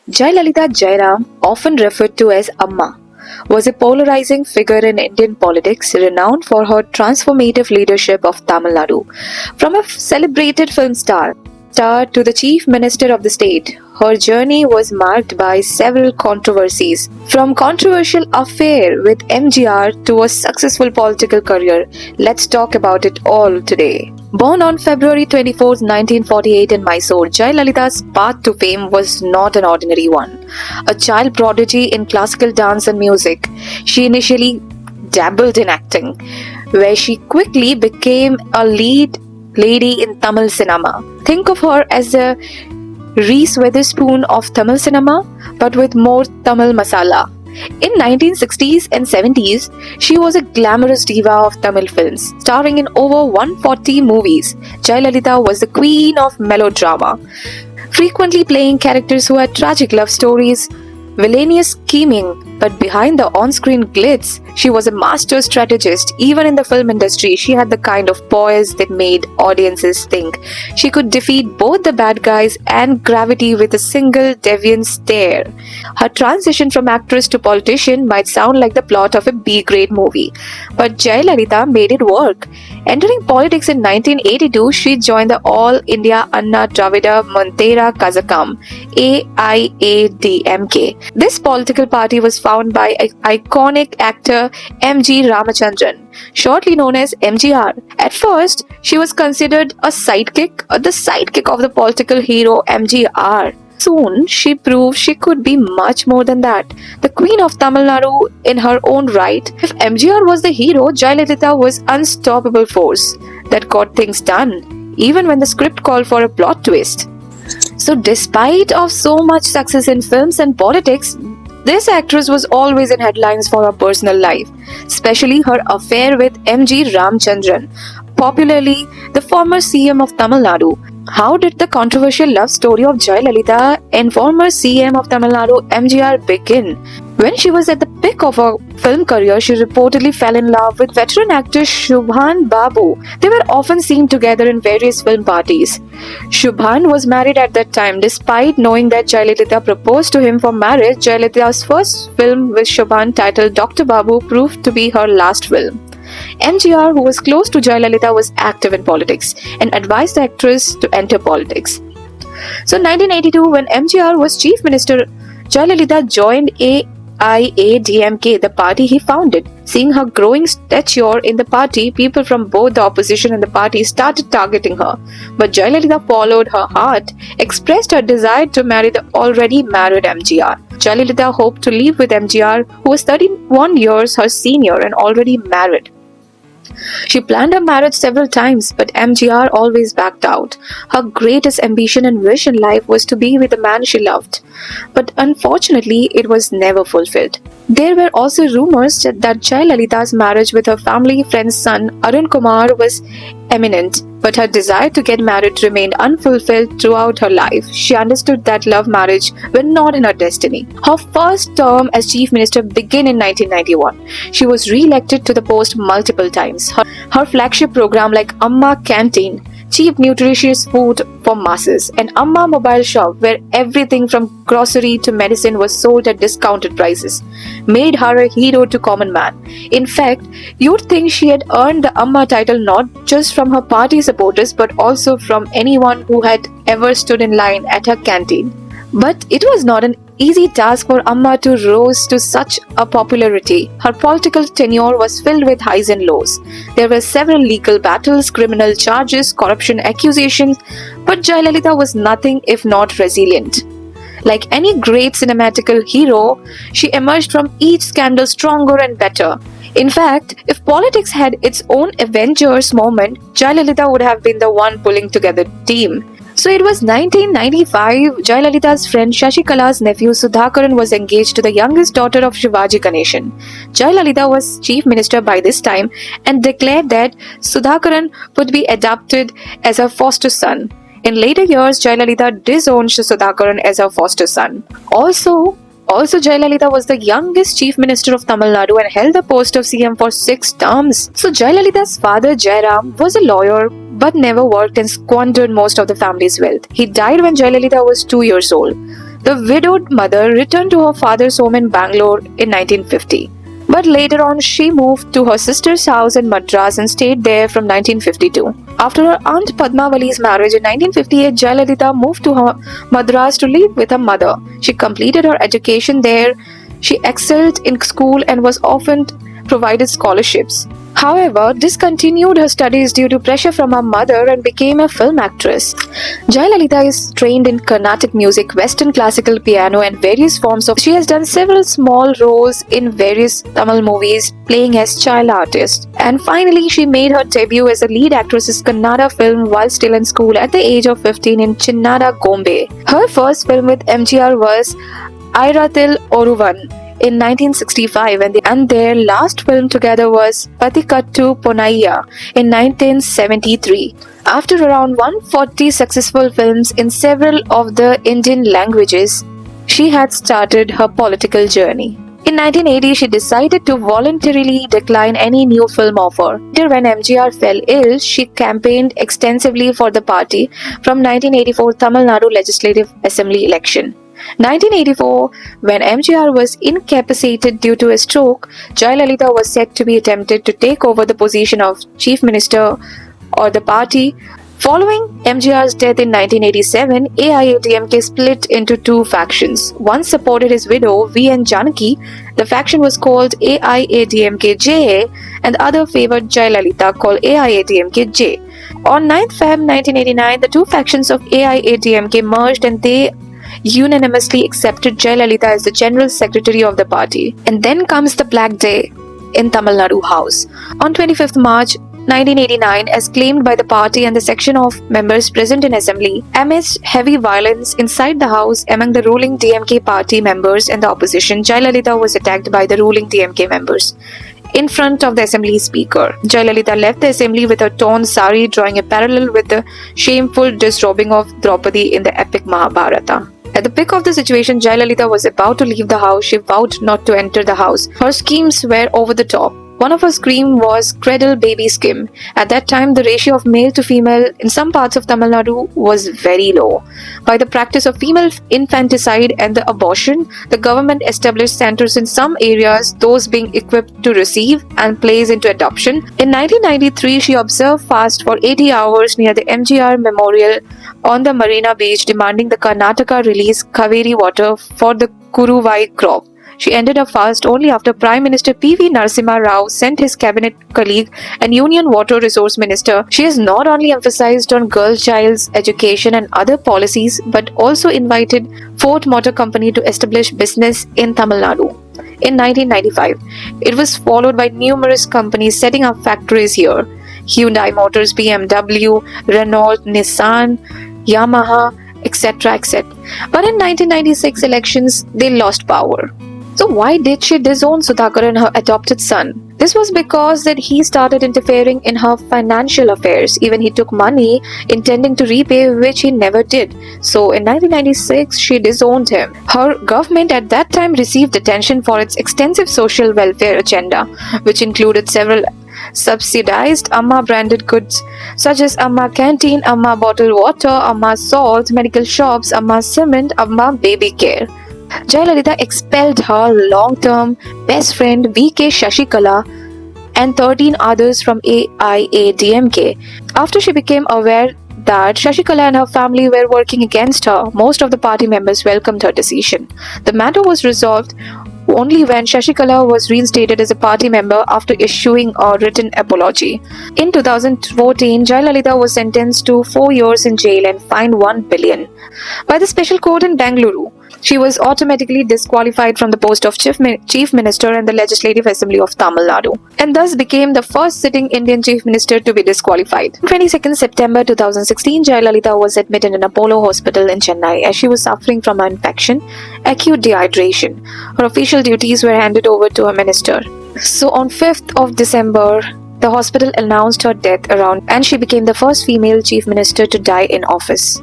Jayalalithaa Jayaram, often referred to as Amma, was a polarizing figure in Indian politics renowned for her transformative leadership of Tamil Nadu. From a celebrated film star to the chief minister of the state, her journey was marked by several controversies. From controversial affair with MGR to a successful political career, let's talk about it all today. Born on February 24, 1948 in Mysore, Jayalalitha's path to fame was not an ordinary one. A child prodigy in classical dance and music, she initially dabbled in acting, where she quickly became a lead lady in Tamil cinema. Think of her as a Reese Witherspoon of Tamil cinema, but with more Tamil masala. In 1960s and 70s, she was a glamorous diva of Tamil films, starring in over 140 movies. Jayalalithaa was the queen of melodrama, frequently playing characters who had tragic love stories, villainous scheming, but behind the on-screen glitz, she was a master strategist. Even in the film industry, she had the kind of poise that made audiences think she could defeat both the bad guys and gravity with a single deviant stare. Her transition from actress to politician might sound like the plot of a B-grade movie, but Jayalalithaa made it work. Entering politics in 1982, she joined the All India Anna Dravida Montera Kazhagam (AIADMK). This political party was founded by iconic actor M.G. Ramachandran, shortly known as MGR. At first, she was considered the sidekick of the political hero MGR. Soon, she proved she could be much more than that. The Queen of Tamil Nadu in her own right. If MGR was the hero, Jayalalithaa was unstoppable force that got things done, even when the script called for a plot twist. So despite of so much success in films and politics, this actress was always in headlines for her personal life, especially her affair with M.G. Ramachandran, popularly the former CM of Tamil Nadu. How did the controversial love story of Jayalalithaa and former CM of Tamil Nadu MGR begin? When she was at the peak of her film career, she reportedly fell in love with veteran actor Shubhan Babu. They were often seen together in various film parties. Shubhan was married at that time. Despite knowing that Jayalalithaa proposed to him for marriage, Jayalalitha's first film with Shubhan, titled Dr. Babu, proved to be her last film. MGR, who was close to Jayalalithaa, was active in politics and advised the actress to enter politics. So in 1982, when MGR was chief minister, Jayalalithaa joined AIADMK, the party he founded. Seeing her growing stature in the party, people from both the opposition and the party started targeting her. But Jayalalithaa followed her heart, expressed her desire to marry the already married MGR. Jayalalithaa hoped to live with MGR, who was 31 years her senior and already married. She planned her marriage several times, but MGR always backed out. Her greatest ambition and wish in life was to be with the man she loved. But unfortunately, it was never fulfilled. There were also rumors that Jayalalitha's marriage with her family friend's son Arun Kumar was imminent, but her desire to get married remained unfulfilled throughout her life. She understood that love marriage were not in her destiny. Her first term as chief minister began in 1991. She was re-elected to the post multiple times. Her flagship program like Amma Canteen, cheap nutritious food for masses, and Amma mobile shop where everything from grocery to medicine was sold at discounted prices, made her a hero to common man. In fact, you'd think she had earned the Amma title not just from her party supporters but also from anyone who had ever stood in line at her canteen. But it was not an easy task for Amma to rise to such a popularity. Her political tenure was filled with highs and lows. There were several legal battles, criminal charges, corruption accusations, but Jayalalithaa was nothing if not resilient. Like any great cinematical hero, she emerged from each scandal stronger and better. In fact, if politics had its own Avengers moment, Jayalalithaa would have been the one pulling together the team. So it was 1995, Jayalalitha's friend Shashikala's nephew Sudhakaran was engaged to the youngest daughter of Shivaji Ganeshan. Jayalalithaa was chief minister by this time and declared that Sudhakaran would be adopted as her foster son. In later years, Jayalalithaa disowned Sudhakaran as her foster son. Also, Jayalalithaa was the youngest chief minister of Tamil Nadu and held the post of CM for 6 terms. So Jayalalitha's father Jayaram was a lawyer but never worked and squandered most of the family's wealth. He died when Jayalalithaa was 2 years old. The widowed mother returned to her father's home in Bangalore in 1950. But later on, she moved to her sister's house in Madras and stayed there from 1952. After her aunt Padmavali's marriage in 1958, Jayalalithaa moved to her Madras to live with her mother. She completed her education there. She excelled in school and was often provided scholarships. However, discontinued her studies due to pressure from her mother and became a film actress. Jayalalithaa is trained in Carnatic music, Western classical piano, and various forms of. She has done several small roles in various Tamil movies, playing as child artist. And finally, she made her debut as a lead actress in Kannada film while still in school at the age of 15 in Chinnada Gombe. Her first film with MGR was Airathil Oruvan in 1965, and their last film together was Pathikattu Ponaiya in 1973. After around 140 successful films in several of the Indian languages, she had started her political journey. In 1980, she decided to voluntarily decline any new film offer. Later, when MGR fell ill, she campaigned extensively for the party from 1984 Tamil Nadu Legislative Assembly election. 1984, when MGR was incapacitated due to a stroke, Jayalalithaa was said to be attempted to take over the position of Chief Minister or the party. Following MGR's death in 1987, AIADMK split into two factions. One supported his widow, V.N. Janaki. The faction was called AIADMK-JA, and the other favored Jayalalithaa, called AIADMK-J. On 9th Feb 1989, the two factions of AIADMK merged and they unanimously accepted Jayalalithaa as the General Secretary of the party. And then comes the Black Day in Tamil Nadu House. On 25th March 1989, as claimed by the party and the section of members present in assembly, amidst heavy violence inside the house among the ruling DMK party members and the opposition, Jayalalithaa was attacked by the ruling DMK members. In front of the assembly speaker, Jayalalithaa left the assembly with her torn sari, drawing a parallel with the shameful disrobing of Draupadi in the epic Mahabharata. At the peak of the situation, Jayalalithaa was about to leave the house. She vowed not to enter the house. Her schemes were over the top. One of her schemes was cradle baby scheme. At that time, the ratio of male to female in some parts of Tamil Nadu was very low. By the practice of female infanticide and the abortion, the government established centers in some areas, those being equipped to receive and place into adoption. In 1993, she observed fast for 80 hours near the MGR Memorial on the Marina Beach, demanding the Karnataka release Kaveri water for the Kuruvai crop. She ended her fast only after Prime Minister P.V. Narasimha Rao sent his cabinet colleague and Union Water Resource Minister. She has not only emphasized on girl child's education and other policies, but also invited Ford Motor Company to establish business in Tamil Nadu. In 1995, it was followed by numerous companies setting up factories here. Hyundai Motors, BMW, Renault, Nissan, Yamaha, etc. etc. But in 1996 elections, they lost power. So why did she disown Sudhakar and her adopted son? This was because that he started interfering in her financial affairs. Even he took money intending to repay, which he never did. So in 1996, she disowned him. Her government at that time received attention for its extensive social welfare agenda, which included several subsidized Amma branded goods such as Amma Canteen, Amma Bottled Water, Amma Salt, medical shops, Amma Cement, Amma Baby Care. Jayalalithaa expelled her long-term best friend V.K. Shashikala and 13 others from AIADMK. After she became aware that Shashikala and her family were working against her, most of the party members welcomed her decision. The matter was resolved only when Shashikala was reinstated as a party member after issuing a written apology. In 2014, Jayalalithaa was sentenced to 4 years in jail and fined 1 billion by the special court in Bengaluru. She was automatically disqualified from the post of Chief Minister in the Legislative Assembly of Tamil Nadu, and thus became the first sitting Indian Chief Minister to be disqualified. On 22nd September 2016, Jayalalithaa was admitted in Apollo Hospital in Chennai as she was suffering from an infection, acute dehydration. Her official duties were handed over to her minister. So on 5th of December, the hospital announced her death and she became the first female Chief Minister to die in office.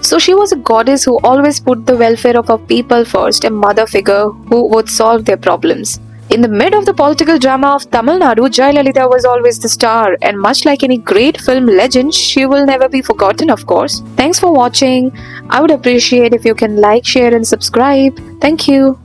So she was a goddess who always put the welfare of her people first, a mother figure who would solve their problems. In the mid of the political drama of Tamil Nadu, Jayalalithaa was always the star, and much like any great film legend, she will never be forgotten, of course. Thanks for watching. I would appreciate if you can like, share, and subscribe. Thank you.